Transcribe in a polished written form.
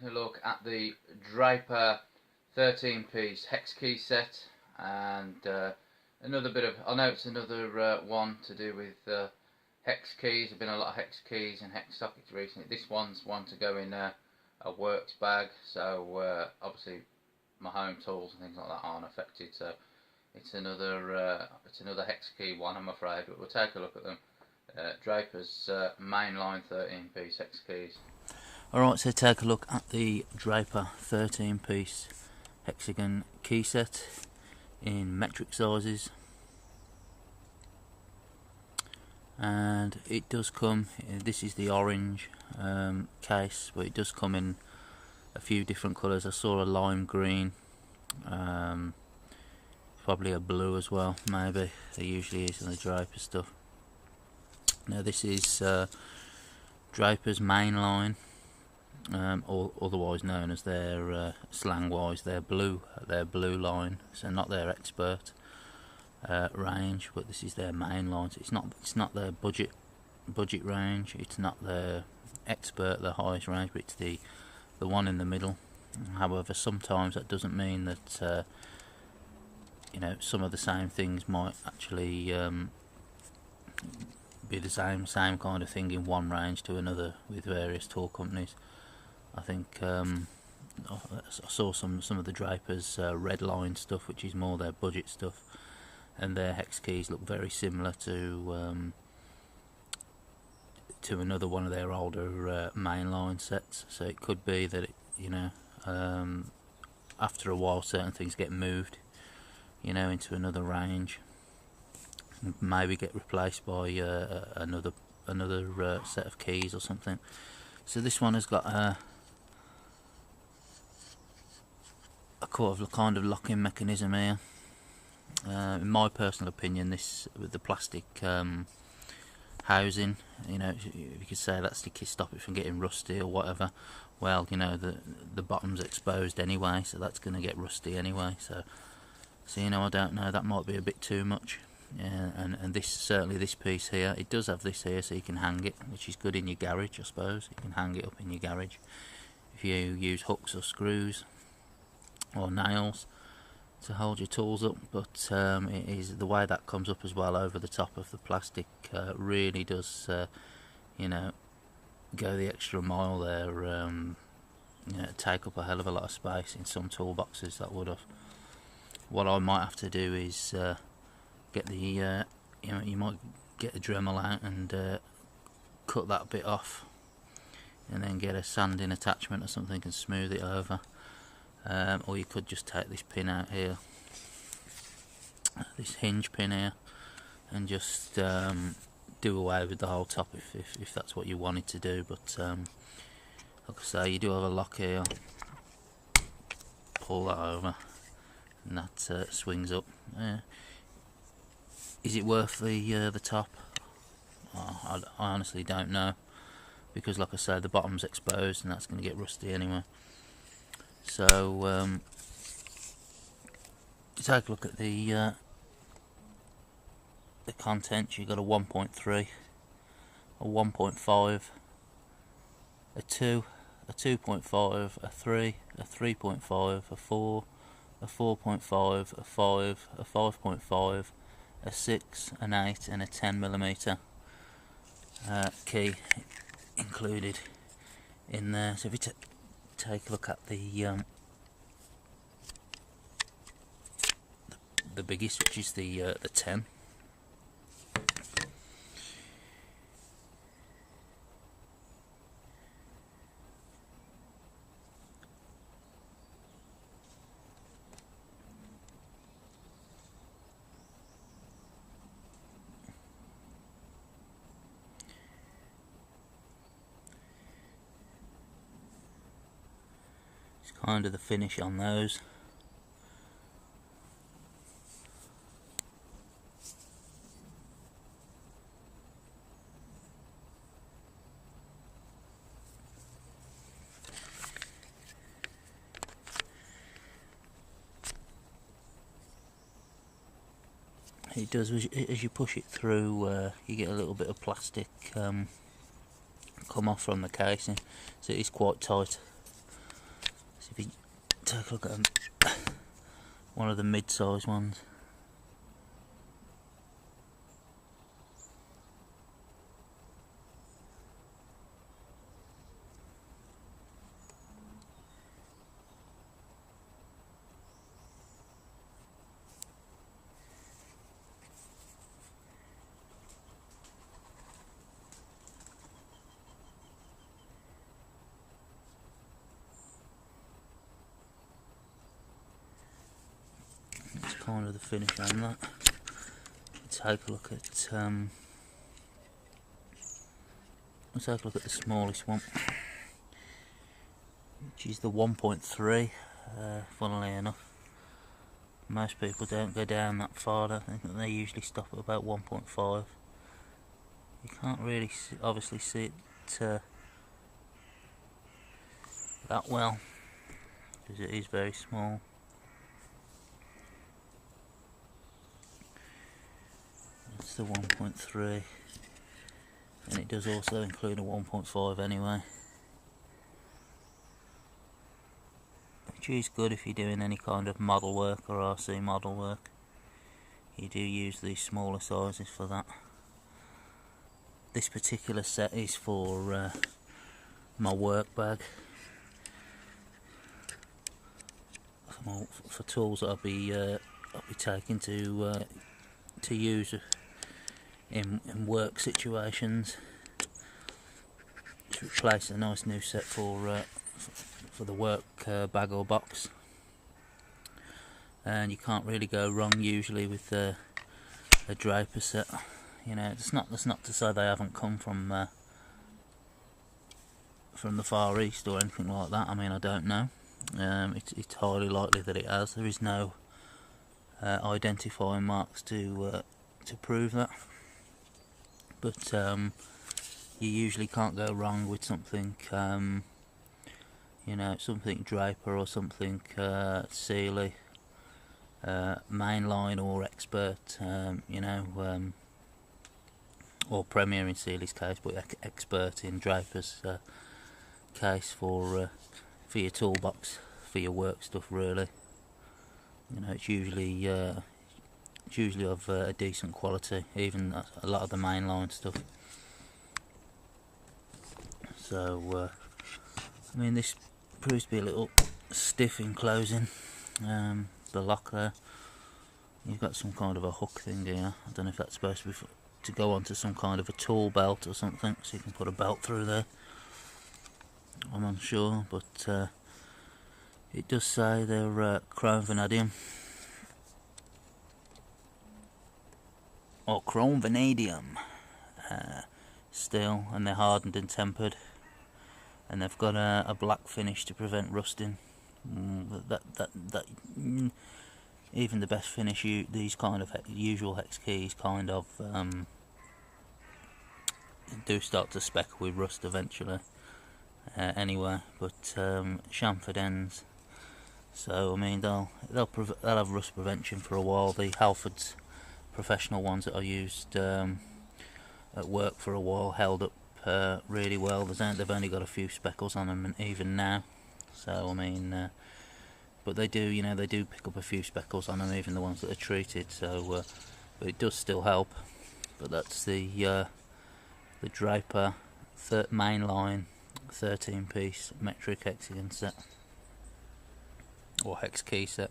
a look at the Draper 13-piece hex key set, and another bit of, I know it's another one to do with hex keys. There have been a lot of hex keys and hex sockets recently. This one's one to go in a works bag, so obviously my home tools and things like that aren't affected, so it's another hex key one, I'm afraid, but we'll take a look at them. Draper's mainline 13-piece hex keys. Alright, so take a look at the Draper 13-piece hexagon key set in metric sizes, and it does come, this is the orange case, but it does come in a few different colours. I saw a lime green, probably a blue as well, maybe. There usually is in the Draper stuff. Now this is Draper's mainline, or otherwise known as their slang-wise their blue line. So not their expert range, but this is their main line. So it's not their budget range. It's not their expert, the highest range, but it's the one in the middle. However, sometimes that doesn't mean that you know, some of the same things might actually be the same kind of thing in one range to another with various tool companies. I think I saw some of the Draper's red line stuff, which is more their budget stuff, and their hex keys look very similar to another one of their older mainline sets. So it could be that you know, after a while certain things get moved, you know, into another range, maybe get replaced by another set of keys or something. So this one has got a kind of locking mechanism here. In my personal opinion, this with the plastic housing, you know, you could say that's to stop it from getting rusty or whatever. Well, you know, the bottom's exposed anyway, so that's going to get rusty anyway. So you know, I don't know, that might be a bit too much. Yeah, and this, certainly this piece here, it does have this here so you can hang it, which is good in your garage, I suppose. You can hang it up in your garage if you use hooks or screws or nails to hold your tools up. But it is the way that comes up as well over the top of the plastic, really does you know, go the extra mile there. You know, take up a hell of a lot of space in some toolboxes, that would have. What I might have to do is get the you know, you might get a Dremel out and cut that bit off, and then get a sanding attachment or something and smooth it over, or you could just take this pin out here, this hinge pin here, and just do away with the whole top if that's what you wanted to do. But like I say, you do have a lock here, pull that over, and that swings up. Is it worth the top? Oh, I honestly don't know, because like I said, the bottom's exposed and that's going to get rusty anyway. So to take a look at the contents, you've got a 1.3, a 1.5, a 2, a 2.5, a 3, a 3.5, a 4, a 4.5, a 5, a 5.5, a 6, an 8 and a 10mm key included in there. So if you take a look at the biggest, which is the 10, it's kind of the finish on those. It does, as you push it through, you get a little bit of plastic come off from the casing, so it is quite tight. If you take a look at one of the mid-sized ones, that's kind of the finish on that. Take a look at let's take a look at the smallest one, which is the 1.3. Funnily enough, most people don't go down that far. I think that they usually stop at about 1.5. You can't really obviously see it that well because it is very small. It's the 1.3, and it does also include a 1.5 anyway, which is good if you're doing any kind of model work or RC model work. You do use these smaller sizes for that. This particular set is for my work bag, for tools that I'll be taking to use in work situations, to replace a nice new set for the work bag or box. And you can't really go wrong usually with a Draper set. You know, that's not to say they haven't come from the Far East or anything like that. I mean, I don't know. It's highly likely that it has. There is no identifying marks to prove that. But you usually can't go wrong with something, you know, something Draper or something Sealy, mainline or expert, you know, or Premier in Sealy's case, but expert in Draper's case for your toolbox, for your work stuff. Really, you know, it's usually of a decent quality, even a lot of the mainline stuff. So I mean, this proves to be a little stiff in closing. The lock there, you've got some kind of a hook thing here. I don't know if that's supposed to be to go onto some kind of a tool belt or something, so you can put a belt through there. I'm unsure, but it does say they're chrome vanadium or chrome vanadium steel, and they're hardened and tempered, and they've got a black finish to prevent rusting. Even the best finish, these kind of usual hex keys kind of do start to speck with rust eventually. Anyway, but chamfered ends. So I mean, they'll have rust prevention for a while. The Halfords professional ones that I used at work for a while held up really well. They've only got a few speckles on them, and even now. So I mean, but they do, you know, they do pick up a few speckles on them, even the ones that are treated. So, but it does still help. But that's the Draper mainline 13-piece metric hexagon set, or hex key set.